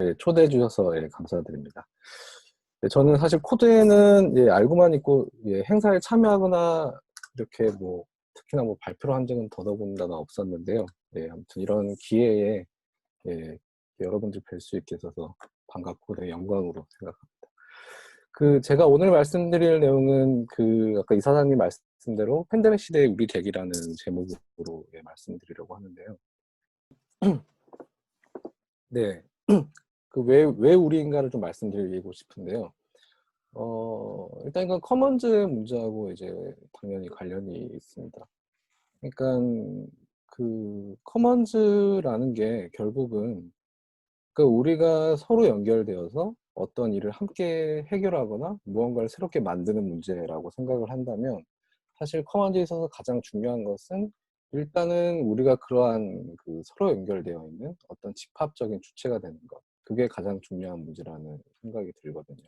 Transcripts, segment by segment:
예, 초대해 주셔서 예, 감사드립니다. 예, 저는 사실 코드에는 예, 알고만 있고 예, 행사에 참여하거나 이렇게 뭐 특히나 뭐 발표를 한 적은 더더군다나 없었는데요. 예, 아무튼 이런 기회에 예, 여러분들 뵐 수 있게 돼서 반갑고 되게 영광으로 생각합니다. 그 제가 오늘 말씀드릴 내용은 그 아까 이사장님 말씀대로 팬데믹 시대의 우리 대기라는 제목으로 예, 말씀드리려고 하는데요. 네. 그 왜 우리인가를 좀 말씀드리고 싶은데요. 일단 이건 커먼즈의 문제하고 이제 당연히 관련이 있습니다. 그러니까 그 커먼즈라는 게 결국은 그 우리가 서로 연결되어서 어떤 일을 함께 해결하거나 무언가를 새롭게 만드는 문제라고 생각을 한다면 사실 커먼즈에 있어서 가장 중요한 것은 일단은 우리가 그러한 그 서로 연결되어 있는 어떤 집합적인 주체가 되는 것. 그게 가장 중요한 문제라는 생각이 들거든요.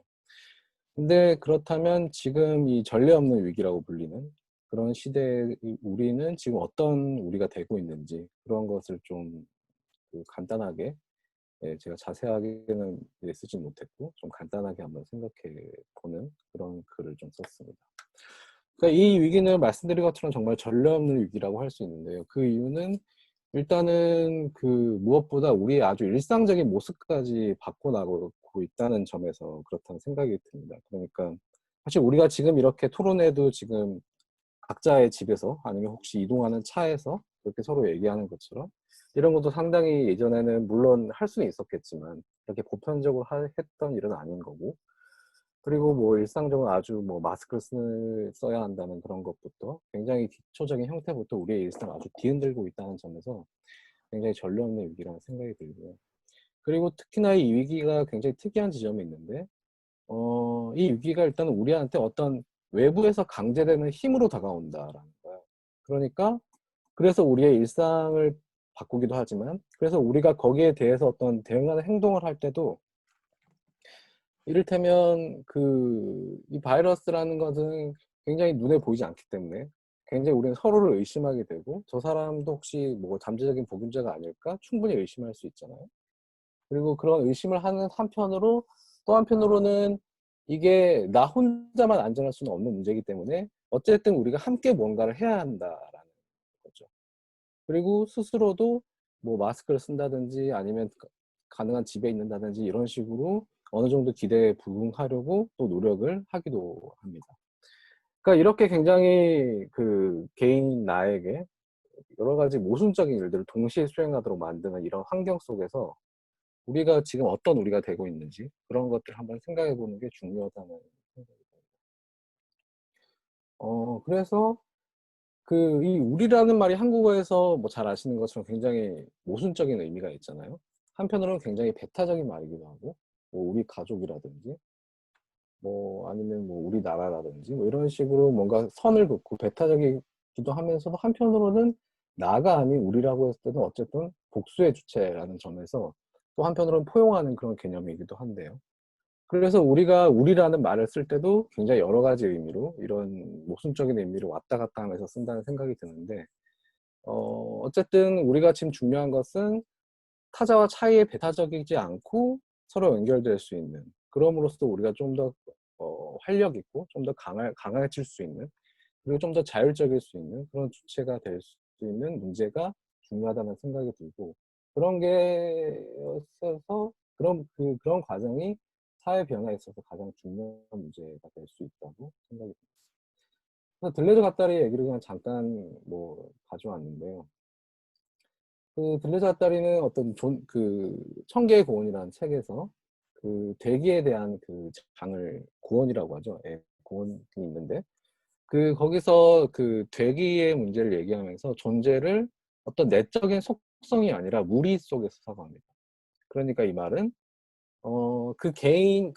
근데 그렇다면 지금 이 전례 없는 위기라고 불리는 그런 시대에 우리는 지금 어떤 우리가 되고 있는지 그런 것을 좀그 간단하게 예, 제가 자세하게는 예, 쓰진 못했고 좀 간단하게 한번 생각해 보는 그런 글을 좀 썼습니다. 그러니까 이 위기는 말씀드린 것처럼 정말 전례 없는 위기라고 할 수 있는데요. 그 이유는 일단은 그 무엇보다 우리의 아주 일상적인 모습까지 바꿔나가고 있다는 점에서 그렇다는 생각이 듭니다. 그러니까 사실 우리가 지금 이렇게 토론회도 지금 각자의 집에서 아니면 혹시 이동하는 차에서 그렇게 서로 얘기하는 것처럼 이런 것도 상당히 예전에는 물론 할 수는 있었겠지만 이렇게 보편적으로 했던 일은 아닌 거고 그리고 뭐 일상적으로 아주 뭐 마스크를 써야 한다는 그런 것부터 굉장히 기초적인 형태부터 우리의 일상을 아주 뒤흔들고 있다는 점에서 굉장히 전례 없는 위기라는 생각이 들고요. 그리고 특히나 이 위기가 굉장히 특이한 지점이 있는데 이 위기가 일단 우리한테 어떤 외부에서 강제되는 힘으로 다가온다라는 거예요. 그러니까 그래서 우리의 일상을 바꾸기도 하지만 그래서 우리가 거기에 대해서 어떤 대응하는 행동을 할 때도 이를테면 이 바이러스라는 것은 굉장히 눈에 보이지 않기 때문에 굉장히 우리는 서로를 의심하게 되고 저 사람도 혹시 뭐 잠재적인 보균자가 아닐까 충분히 의심할 수 있잖아요. 그리고 그런 의심을 하는 한편으로 또 한편으로는 이게 나 혼자만 안전할 수는 없는 문제이기 때문에 어쨌든 우리가 함께 뭔가를 해야 한다라는 거죠. 그리고 스스로도 뭐 마스크를 쓴다든지 아니면 가능한 집에 있는다든지 이런 식으로 어느 정도 기대에 부응하려고 또 노력을 하기도 합니다. 그러니까 이렇게 굉장히 그 개인 나에게 여러 가지 모순적인 일들을 동시에 수행하도록 만드는 이런 환경 속에서 우리가 지금 어떤 우리가 되고 있는지 그런 것들 한번 생각해 보는 게 중요하다는 생각이 듭니다. 그래서 이 우리라는 말이 한국어에서 뭐 잘 아시는 것처럼 굉장히 모순적인 의미가 있잖아요. 한편으로는 굉장히 배타적인 말이기도 하고, 뭐 우리 가족이라든지, 뭐 아니면 뭐 우리나라라든지, 뭐 이런 식으로 뭔가 선을 긋고 배타적이기도 하면서도 한편으로는 나가 아닌 우리라고 했을 때는 어쨌든 복수의 주체라는 점에서 또 한편으로는 포용하는 그런 개념이기도 한데요. 그래서 우리가 우리라는 말을 쓸 때도 굉장히 여러 가지 의미로 이런 모순적인 의미로 왔다 갔다 하면서 쓴다는 생각이 드는데 어쨌든 우리가 지금 중요한 것은 타자와 차이에 배타적이지 않고 서로 연결될 수 있는 그럼으로써 우리가 좀 더 활력 있고 좀 더 강해질 수 있는 그리고 좀 더 자율적일 수 있는 그런 주체가 될 수 있는 문제가 중요하다는 생각이 들고 그런 게 있어서 그런 과정이 사회 변화에 있어서 가장 중요한 문제가 될 수 있다고 생각이 듭니다. 그래서 들레즈 갓다리 얘기를 그냥 잠깐 뭐 가져왔는데요. 그 들레즈 갓다리는 어떤 청계의 고원이라는 책에서 그 되기에 대한 그 장을 고원이라고 하죠. 예, 고원이 있는데 거기서 그 되기의 문제를 얘기하면서 존재를 어떤 내적인 속성이 아니라 무리 속에서 사고합니다. 그러니까 이 말은 그 개인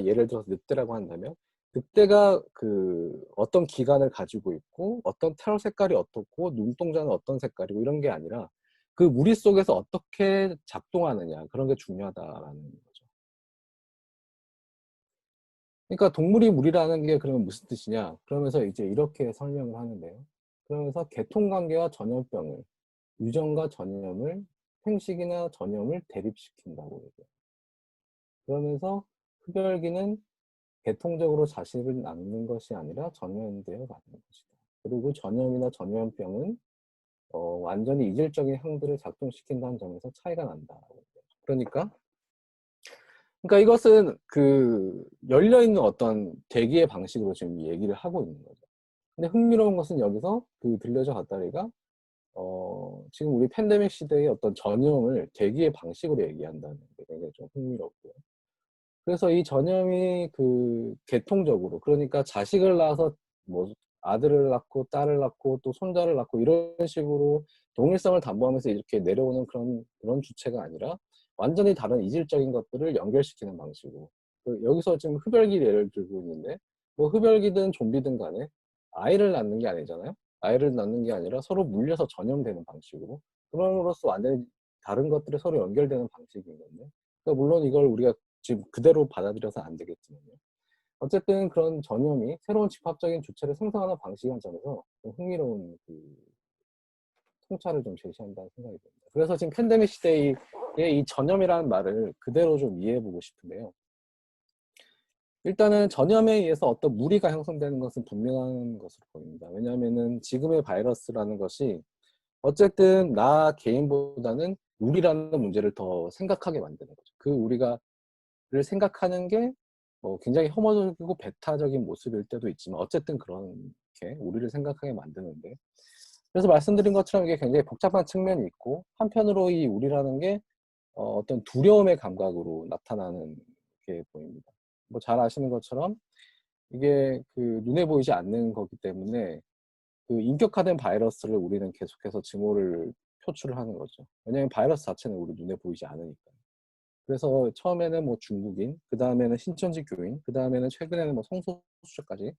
예를 들어서 늑대라고 한다면 늑대가 어떤 기관을 가지고 있고 어떤 털 색깔이 어떻고 눈동자는 어떤 색깔이고 이런 게 아니라 그 무리 속에서 어떻게 작동하느냐 그런 게 중요하다라는 거죠. 그러니까 동물이 무리라는 게 그러면 무슨 뜻이냐? 그러면서 이제 이렇게 설명을 하는데요. 그러면서 개통관계와 전염병을 유전과 전염을 생식이나 전염을 대립시킨다고 얘기해요. 그러면서 흡혈귀는 계통적으로 자식을 낳는 것이 아니라 전염되어 가는 것이다. 그리고 전염이나 전염병은 완전히 이질적인 항들을 작동시킨다는 점에서 차이가 난다라고 해요. 그러니까 이것은 그 열려있는 어떤 대기의 방식으로 지금 얘기를 하고 있는 거죠. 근데 흥미로운 것은 여기서 그 들려져 갔다리가 지금 우리 팬데믹 시대의 어떤 전염을 대기의 방식으로 얘기한다는 게 굉장히 좀 흥미롭고요. 그래서 이 전염이 그 계통적으로, 그러니까 자식을 낳아서 뭐 아들을 낳고 딸을 낳고 또 손자를 낳고 이런 식으로 동일성을 담보하면서 이렇게 내려오는 그런 주체가 아니라 완전히 다른 이질적인 것들을 연결시키는 방식으로. 여기서 지금 흡혈귀 예를 들고 있는데, 뭐 흡혈귀든 좀비든 간에 아이를 낳는 게 아니잖아요. 아이를 낳는 게 아니라 서로 물려서 전염되는 방식으로, 그럼으로써 완전히 다른 것들이 서로 연결되는 방식인 건데, 그러니까 물론 이걸 우리가 지금 그대로 받아들여서 안 되겠지만요. 어쨌든 그런 전염이 새로운 집합적인 주체를 생성하는 방식이라는 점에서 좀 흥미로운 그 통찰을 좀 제시한다는 생각이 듭니다. 그래서 지금 팬데믹 시대의 이 전염이라는 말을 그대로 좀 이해해보고 싶은데요. 일단은 전염에 의해서 어떤 무리가 형성되는 것은 분명한 것으로 보입니다. 왜냐하면은 지금의 바이러스라는 것이 어쨌든 나 개인보다는 우리라는 문제를 더 생각하게 만드는 거죠. 그 우리가 를 생각하는 게 굉장히 혐오적이고 배타적인 모습일 때도 있지만 어쨌든 그렇게 우리를 생각하게 만드는데, 그래서 말씀드린 것처럼 이게 굉장히 복잡한 측면이 있고, 한편으로 이 우리라는 게 어떤 두려움의 감각으로 나타나는 게 보입니다. 뭐 잘 아시는 것처럼 이게 그 눈에 보이지 않는 거기 때문에 그 인격화된 바이러스를 우리는 계속해서 증오를 표출을 하는 거죠. 왜냐하면 바이러스 자체는 우리 눈에 보이지 않으니까. 그래서 처음에는 뭐 중국인, 그 다음에는 신천지 교인, 그 다음에는 최근에는 뭐 성소수자까지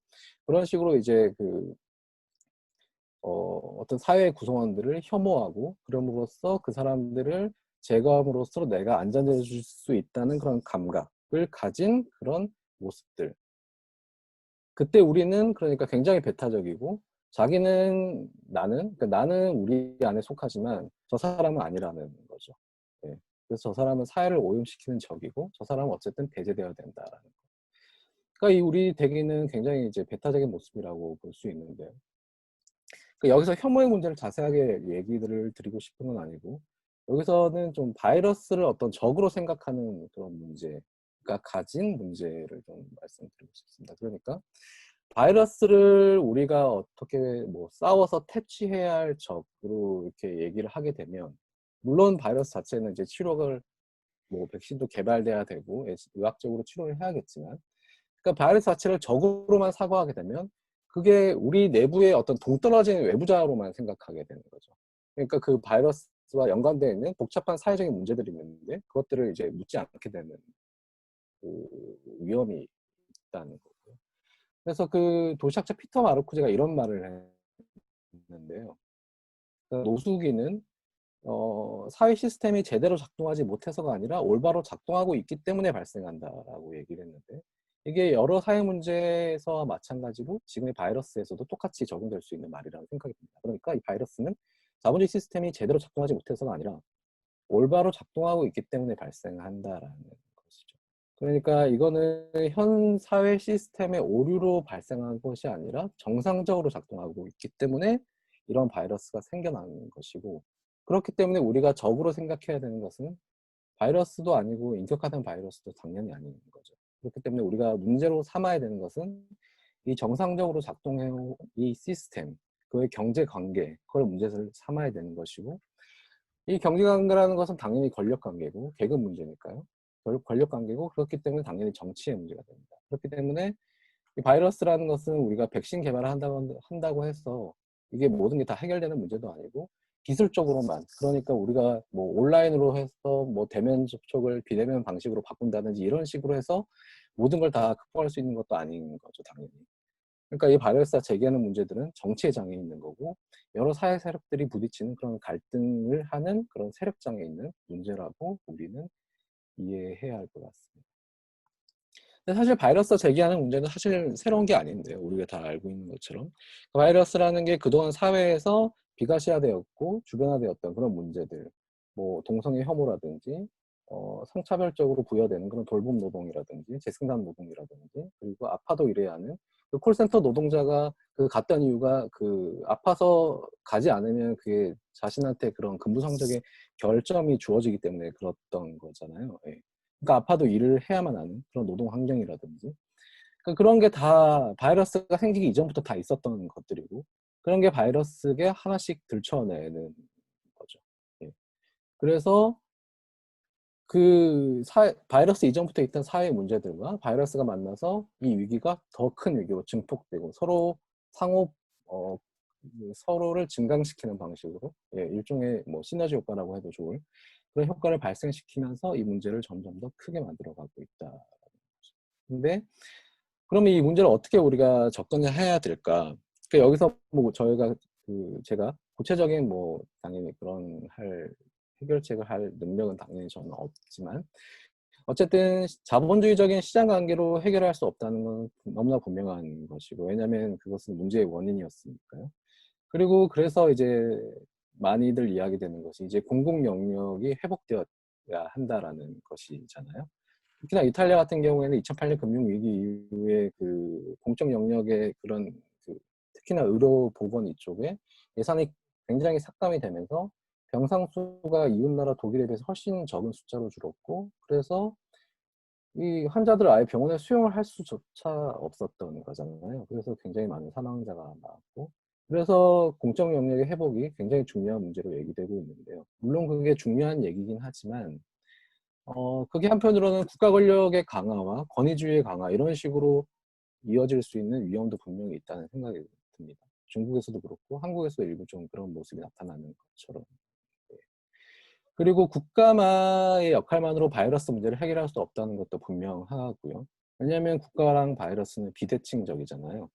그런 식으로 이제 그 어떤 사회 구성원들을 혐오하고, 그럼으로써 그 사람들을 제거함으로써 내가 안전해질 수 있다는 그런 감각을 가진 그런 모습들. 그때 우리는 그러니까 굉장히 배타적이고, 자기는 그러니까 나는 우리 안에 속하지만 저 사람은 아니라는 거죠. 예. 그래서 저 사람은 사회를 오염시키는 적이고 저 사람은 어쨌든 배제되어야 된다라는 거. 그러니까 이 우리 대기는 굉장히 이제 배타적인 모습이라고 볼 수 있는데, 그러니까 여기서 혐오의 문제를 자세하게 얘기를 드리고 싶은 건 아니고, 여기서는 좀 바이러스를 어떤 적으로 생각하는 그런 문제가 가진 문제를 좀 말씀드리고 싶습니다. 그러니까 바이러스를 우리가 어떻게 뭐 싸워서 퇴치해야 할 적으로 이렇게 얘기를 하게 되면, 물론 바이러스 자체는 이제 치료를 뭐 백신도 개발돼야 되고 의학적으로 치료를 해야겠지만, 그러니까 바이러스 자체를 적으로만 사고하게 되면 그게 우리 내부의 어떤 동떨어진 외부자로만 생각하게 되는 거죠. 그러니까 그 바이러스와 연관되어 있는 복잡한 사회적인 문제들이 있는데 그것들을 이제 묻지 않게 되는 그 위험이 있다는 거고요. 그래서 그 도시학자 피터 마르쿠제가 이런 말을 했는데요. 그러니까 노숙인은 사회 시스템이 제대로 작동하지 못해서가 아니라 올바로 작동하고 있기 때문에 발생한다라고 얘기를 했는데, 이게 여러 사회 문제에서와 마찬가지로 지금의 바이러스에서도 똑같이 적용될 수 있는 말이라는 생각이 듭니다. 그러니까 이 바이러스는 자본주의 시스템이 제대로 작동하지 못해서가 아니라 올바로 작동하고 있기 때문에 발생한다라는 것이죠. 그러니까 이거는 현 사회 시스템의 오류로 발생한 것이 아니라 정상적으로 작동하고 있기 때문에 이런 바이러스가 생겨나는 것이고, 그렇기 때문에 우리가 적으로 생각해야 되는 것은 바이러스도 아니고 인격화된 바이러스도 당연히 아닌 거죠. 그렇기 때문에 우리가 문제로 삼아야 되는 것은 이 정상적으로 작동해온 이 시스템, 그의 경제 관계, 그걸 문제를 삼아야 되는 것이고, 이 경제관계라는 것은 당연히 권력관계고 계급 문제니까요. 권력관계고, 그렇기 때문에 당연히 정치의 문제가 됩니다. 그렇기 때문에 이 바이러스라는 것은 우리가 백신 개발을 한다고 해서 이게 모든 게 다 해결되는 문제도 아니고, 기술적으로만, 그러니까 우리가 뭐 온라인으로 해서 뭐 대면 접촉을 비대면 방식으로 바꾼다든지 이런 식으로 해서 모든 걸 다 극복할 수 있는 것도 아닌 거죠, 당연히. 그러니까 이 바이러스가 제기하는 문제들은 정치의 장에 있는 거고, 여러 사회 세력들이 부딪히는 그런 갈등을 하는 그런 세력장에 있는 문제라고 우리는 이해해야 할 것 같습니다. 근데 사실 바이러스가 제기하는 문제는 사실 새로운 게 아닌데요. 우리가 다 알고 있는 것처럼. 바이러스라는 게 그동안 사회에서 비가시화되었고 주변화되었던 그런 문제들, 뭐 동성애 혐오라든지 성차별적으로 부여되는 그런 돌봄 노동이라든지 재생산 노동이라든지 그리고 아파도 일해야 하는 그 콜센터 노동자가 그 갔던 이유가 그 아파서 가지 않으면 그게 자신한테 그런 근무 성적에 결점이 주어지기 때문에 그랬던 거잖아요. 예. 그러니까 아파도 일을 해야만 하는 그런 노동 환경이라든지 그러니까 그런 게 다 바이러스가 생기기 이전부터 다 있었던 것들이고 그런 게 바이러스에 하나씩 들춰내는 거죠. 예. 그래서 그 바이러스 이전부터 있던 사회 문제들과 바이러스가 만나서 이 위기가 더 큰 위기로 증폭되고 서로 상호 어, 서로를 증강시키는 방식으로 예, 일종의 뭐 시너지 효과라고 해도 좋을 그런 효과를 발생시키면서 이 문제를 점점 더 크게 만들어가고 있다. 근데 그러면 이 문제를 어떻게 우리가 접근을 해야 될까? 그러니까 여기서 뭐 저희가 제가 구체적인 뭐 당연히 그런 해결책을 할 능력은 당연히 저는 없지만 어쨌든 자본주의적인 시장 관계로 해결할 수 없다는 건 너무나 분명한 것이고 왜냐하면 그것은 문제의 원인이었으니까요. 그리고 그래서 이제 많이들 이야기되는 것이 이제 공공 영역이 회복되어야 한다라는 것이잖아요. 특히나 이탈리아 같은 경우에는 2008년 금융위기 이후에 그 공적 영역의 그런 특히나 의료 보건 이쪽에 예산이 굉장히 삭감이 되면서 병상 수가 이웃나라 독일에 비해서 훨씬 적은 숫자로 줄었고 그래서 이 환자들을 아예 병원에 수용을 할 수조차 없었던 거잖아요. 그래서 굉장히 많은 사망자가 나왔고 그래서 공적 영역의 회복이 굉장히 중요한 문제로 얘기되고 있는데요. 물론 그게 중요한 얘기긴 하지만 그게 한편으로는 국가 권력의 강화와 권위주의의 강화 이런 식으로 이어질 수 있는 위험도 분명히 있다는 생각이 듭니다. 중국에서도 그렇고 한국에서도 일부 좀 그런 모습이 나타나는 것처럼. 네. 그리고 국가의 역할만으로 바이러스 문제를 해결할 수 없다는 것도 분명하고요. 왜냐하면 국가랑 바이러스는 비대칭적이잖아요.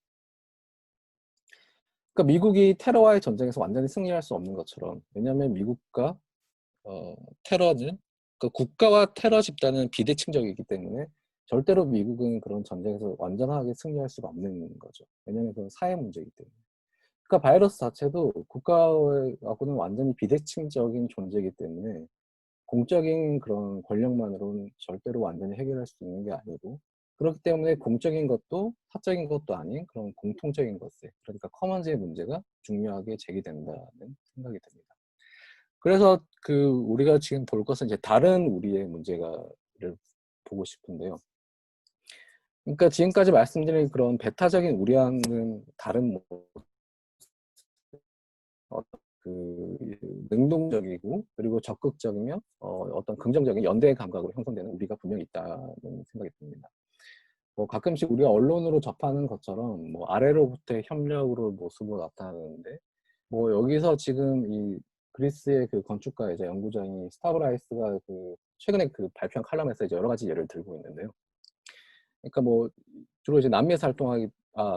그러니까 미국이 테러와의 전쟁에서 완전히 승리할 수 없는 것처럼 왜냐하면 미국과 테러는 그 국가와 테러 집단은 비대칭적이기 때문에 절대로 미국은 그런 전쟁에서 완전하게 승리할 수가 없는 거죠. 왜냐하면 그건 사회 문제이기 때문에. 그러니까 바이러스 자체도 국가하고는 완전히 비대칭적인 존재이기 때문에 공적인 그런 권력만으로는 절대로 완전히 해결할 수 있는 게 아니고 그렇기 때문에 공적인 것도 사적인 것도 아닌 그런 공통적인 것에 그러니까 커먼즈의 문제가 중요하게 제기된다는 생각이 듭니다. 그래서 우리가 지금 볼 것은 이제 다른 우리의 문제가를 보고 싶은데요. 그러니까 지금까지 말씀드린 그런 배타적인 우리와는 다른 그 능동적이고 그리고 적극적이며 어떤 긍정적인 연대 감각으로 형성되는 우리가 분명히 있다는 생각이 듭니다. 뭐 가끔씩 우리가 언론으로 접하는 것처럼 뭐 아래로부터의 협력으로 모습으로 나타나는데 뭐 여기서 지금 이 그리스의 그 건축가이자 연구자인 스타브라이스가 최근에 발표한 칼럼에서 이제 여러 가지 예를 들고 있는데요. 그러니까 뭐 주로 이제 남미에서 활동하기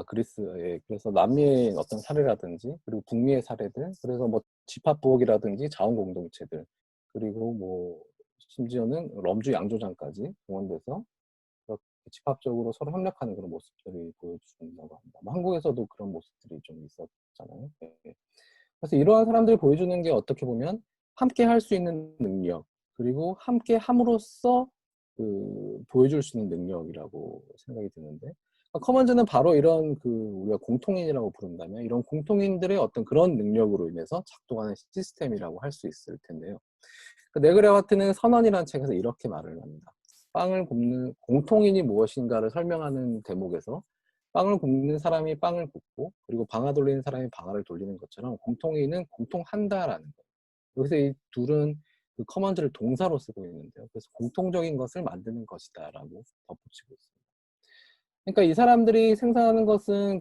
그리스에 그래서 남미의 어떤 사례라든지 그리고 북미의 사례들 그래서 뭐 집합부엌이라든지 자원공동체들 그리고 뭐 심지어는 럼주 양조장까지 동원돼서 그렇게 집합적으로 서로 협력하는 그런 모습들이 보여준다고 합니다. 뭐 한국에서도 그런 모습들이 좀 있었잖아요. 네. 그래서 이러한 사람들이 보여주는 게 어떻게 보면 함께 할 수 있는 능력 그리고 함께 함으로써 보여줄 수 있는 능력이라고 생각이 드는데 커먼즈는 바로 이런 우리가 공통인이라고 부른다면 이런 공통인들의 어떤 그런 능력으로 인해서 작동하는 시스템이라고 할 수 있을 텐데요. 네그레와트는 선언이라는 책에서 이렇게 말을 합니다. 빵을 굽는 공통인이 무엇인가를 설명하는 대목에서 빵을 굽는 사람이 빵을 굽고 그리고 방아 돌리는 사람이 방아를 돌리는 것처럼 공통인은 공통한다라는 거예요. 여기서 이 둘은 커먼즈를 동사로 쓰고 있는데요. 그래서 공통적인 것을 만드는 것이다라고 덧붙이고 있습니다. 그러니까 이 사람들이 생산하는 것은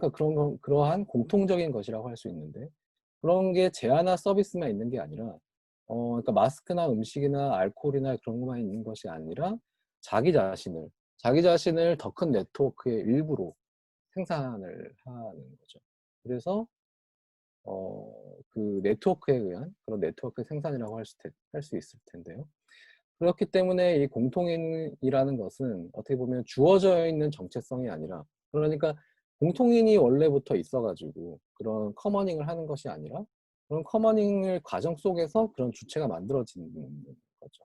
그러한 공통적인 것이라고 할 수 있는데 그런 게 제하나 서비스만 있는 게 아니라 그러니까 마스크나 음식이나 알코올이나 그런 것만 있는 것이 아니라 자기 자신을 더 큰 네트워크의 일부로 생산을 하는 거죠. 그래서 네트워크에 의한 그런 네트워크 생산이라고 할 수 있을 텐데요. 그렇기 때문에 이 공통인이라는 것은 어떻게 보면 주어져 있는 정체성이 아니라 그러니까 공통인이 원래부터 있어가지고 그런 커머닝을 하는 것이 아니라 그런 커머닝을 과정 속에서 그런 주체가 만들어지는 거죠.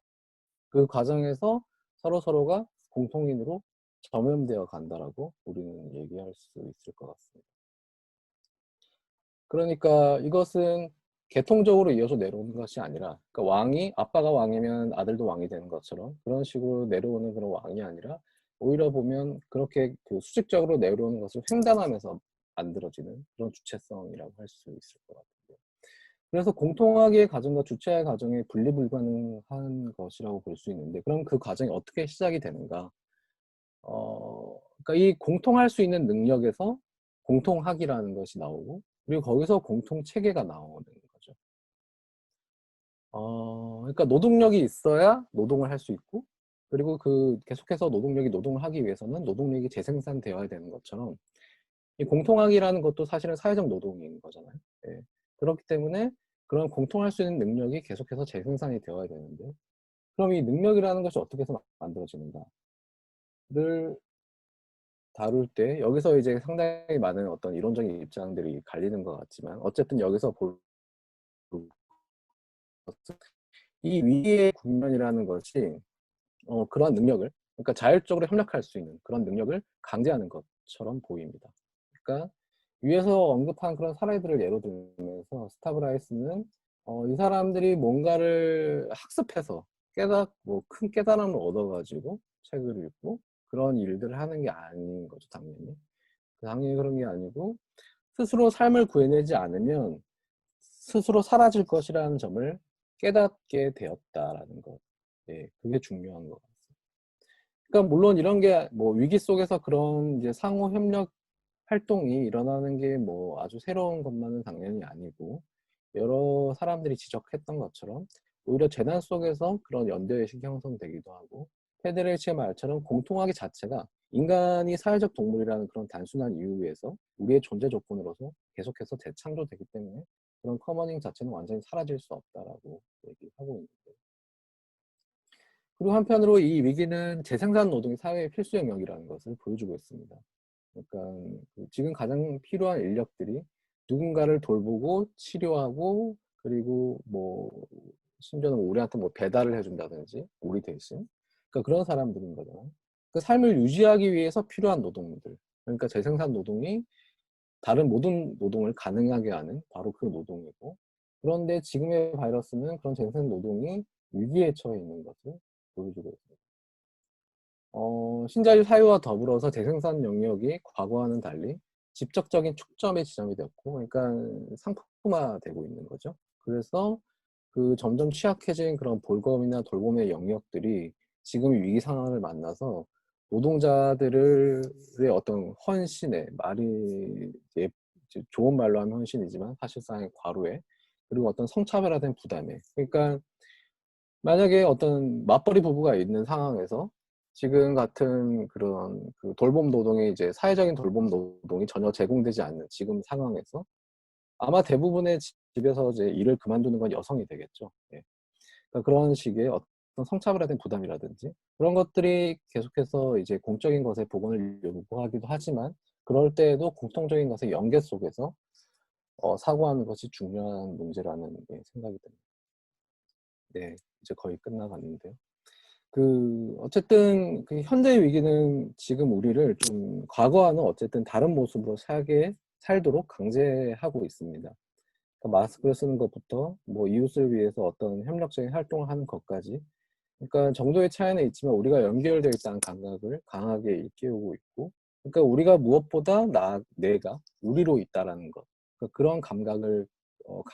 그 과정에서 서로가 공통인으로 점염되어 간다라고 우리는 얘기할 수 있을 것 같습니다. 그러니까 이것은 계통적으로 이어서 내려오는 것이 아니라, 그러니까 아빠가 왕이면 아들도 왕이 되는 것처럼 그런 식으로 내려오는 그런 왕이 아니라, 오히려 보면 그렇게 그 수직적으로 내려오는 것을 횡단하면서 만들어지는 그런 주체성이라고 할 수 있을 것 같아요. 그래서 공통하게 가정과 주체의 가정이 분리불가능한 것이라고 볼 수 있는데, 그럼 그 과정이 어떻게 시작이 되는가? 그러니까 이 공통할 수 있는 능력에서 공통학이라는 것이 나오고, 그리고 거기서 공통체계가 나오는 거죠. 그러니까 노동력이 있어야 노동을 할 수 있고, 그리고 계속해서 노동을 하기 위해서는 노동력이 재생산되어야 되는 것처럼, 이 공통학이라는 것도 사실은 사회적 노동인 거잖아요. 예. 그렇기 때문에 그런 공통할 수 있는 능력이 계속해서 재생산이 되어야 되는데, 그럼 이 능력이라는 것이 어떻게 해서 만들어지는가를 다룰 때, 여기서 이제 상당히 많은 어떤 이론적인 입장들이 갈리는 것 같지만, 어쨌든 여기서 이 위기의 국면이라는 것이 그러한 능력을, 그러니까 자율적으로 협력할 수 있는 그런 능력을 강제하는 것처럼 보입니다. 그러니까 위에서 언급한 그런 사례들을 예로 들면서 스타브라이스는 이 사람들이 뭔가를 학습해서 큰 깨달음을 얻어가지고 책을 읽고 그런 일들을 하는 게 아닌 거죠, 당연히. 당연히 그런 게 아니고, 스스로 삶을 구해내지 않으면 스스로 사라질 것이라는 점을 깨닫게 되었다라는 것. 예, 그게 중요한 것 같습니다. 그러니까 물론 이런 게 뭐 위기 속에서 그런 이제 상호 협력 활동이 일어나는 게 뭐 아주 새로운 것만은 당연히 아니고, 여러 사람들이 지적했던 것처럼 오히려 재난 속에서 그런 연대의식이 형성되기도 하고, 페데레치의 말처럼 공통하기 자체가 인간이 사회적 동물이라는 그런 단순한 이유에서 우리의 존재 조건으로서 계속해서 재창조되기 때문에 그런 커머닝 자체는 완전히 사라질 수 없다라고 얘기하고 있는데, 그리고 한편으로 이 위기는 재생산 노동이 사회의 필수 영역이라는 것을 보여주고 있습니다. 그러니까 지금 가장 필요한 인력들이 누군가를 돌보고 치료하고, 그리고 뭐 심지어는 우리한테 뭐 배달을 해준다든지 우리 대신, 그러니까 그런 사람들인 거잖아요. 그 삶을 유지하기 위해서 필요한 노동들, 그러니까 재생산 노동이 다른 모든 노동을 가능하게 하는 바로 그 노동이고, 그런데 지금의 바이러스는 그런 재생산 노동이 위기에 처해 있는 것을 보여주고 있습니다. 신자유 사유와 더불어서 재생산 영역이 과거와는 달리 직접적인 축점의 지점이 되었고, 그러니까 상품화되고 있는 거죠. 그래서 그 점점 취약해진 그런 볼검이나 돌봄의 영역들이 지금 위기 상황을 만나서 노동자들의 어떤 헌신에, 말이 좋은 말로 하면 헌신이지만 사실상의 과로에, 그리고 어떤 성차별화된 부담에, 그러니까 만약에 어떤 맞벌이 부부가 있는 상황에서 지금 같은 그런 그 돌봄 노동이 이제 사회적인 돌봄 노동이 전혀 제공되지 않는 지금 상황에서 아마 대부분의 집에서 이제 일을 그만두는 건 여성이 되겠죠. 예. 그러니까 그런 식의 어떤 성차별화된 부담이라든지 그런 것들이 계속해서 이제 공적인 것의 복원을 요구하기도 하지만, 그럴 때에도 공통적인 것의 연계 속에서 사고하는 것이 중요한 문제라는 생각이 듭니다. 네, 이제 거의 끝나갔는데요. 어쨌든 그 현대 위기는 지금 우리를 좀 과거와는 어쨌든 다른 모습으로 살도록 강제하고 있습니다. 그러니까 마스크를 쓰는 것부터 뭐 이웃을 위해서 어떤 협력적인 활동을 하는 것까지, 그러니까 정도의 차이는 있지만 우리가 연결되어 있다는 감각을 강하게 일깨우고 있고, 그러니까 우리가 무엇보다 내가 우리로 있다라는 것, 그러니까 그런 감각을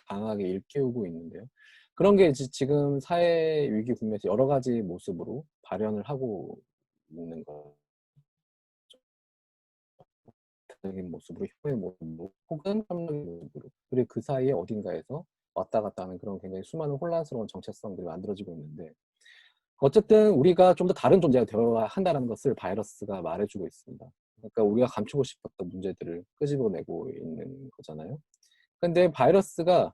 강하게 일깨우고 있는데요. 그런 게 지금 사회 위기 국면에서 여러 가지 모습으로 발현을 하고 있는 거. 적인 모습으로, 힘의 모습으로, 혹은 협력의 모습으로, 그리고 그 사이에 어딘가에서 왔다 갔다 하는 그런 굉장히 수많은 혼란스러운 정체성들이 만들어지고 있는데, 어쨌든 우리가 좀 더 다른 존재가 되어야 한다는 것을 바이러스가 말해주고 있습니다. 그러니까 우리가 감추고 싶었던 문제들을 끄집어내고 있는 거잖아요. 근데 바이러스가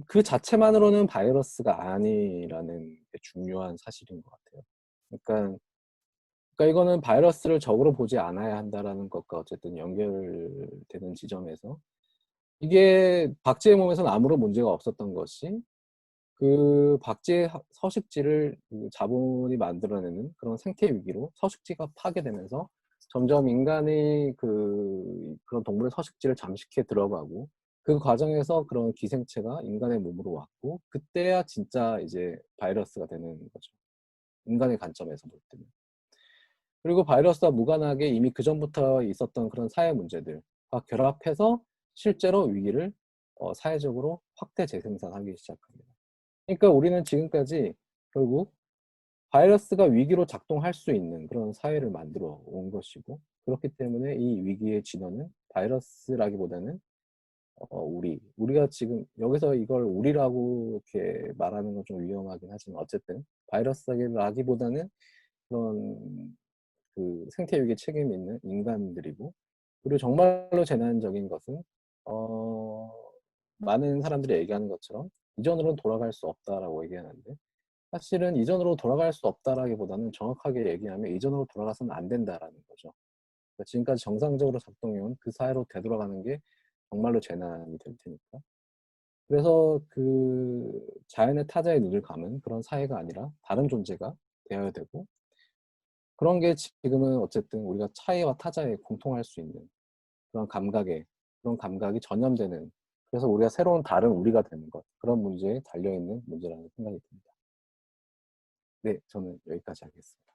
그 자체만으로는 바이러스가 아니라는 게 중요한 사실인 것 같아요. 그러니까 이거는 바이러스를 적으로 보지 않아야 한다라는 것과 어쨌든 연결되는 지점에서, 이게 박쥐의 몸에서는 아무런 문제가 없었던 것이 그 박쥐의 서식지를 그 자본이 만들어내는 그런 생태 위기로 서식지가 파괴되면서 점점 인간이 그런 동물의 서식지를 잠식해 들어가고 그 과정에서 그런 기생체가 인간의 몸으로 왔고 그때야 진짜 이제 바이러스가 되는 거죠. 인간의 관점에서 볼 때는. 그리고 바이러스와 무관하게 이미 그전부터 있었던 그런 사회 문제들과 결합해서 실제로 위기를 사회적으로 확대 재생산하기 시작합니다. 그러니까 우리는 지금까지 결국 바이러스가 위기로 작동할 수 있는 그런 사회를 만들어 온 것이고 그렇기 때문에 이 위기의 진원은 바이러스라기보다는 우리가 지금 여기서 이걸 우리라고 이렇게 말하는 건 좀 위험하긴 하지만 어쨌든 바이러스라기보다는 그런 그 생태 위기에 책임이 있는 인간들이고 그리고 정말로 재난적인 것은 어 많은 사람들이 얘기하는 것처럼 "이전으로는 돌아갈 수 없다."라고 얘기하는데 사실은 이전으로 돌아갈 수 없다라기보다는 정확하게 얘기하면 이전으로 돌아가서는 안 된다라는 거죠. 그러니까 지금까지 정상적으로 작동해온 그 사회로 되돌아가는 게 정말로 재난이 될 테니까. 그래서 그 자연의 타자에 눈을 감은 그런 사회가 아니라 다른 존재가 되어야 되고 그런 게 지금은 어쨌든 우리가 차이와 타자에 공통할 수 있는 그런 감각이 전염되는 그래서 우리가 새로운 다른 우리가 되는 것 그런 문제에 달려있는 문제라는 생각이 듭니다. 네. 저는 여기까지 하겠습니다.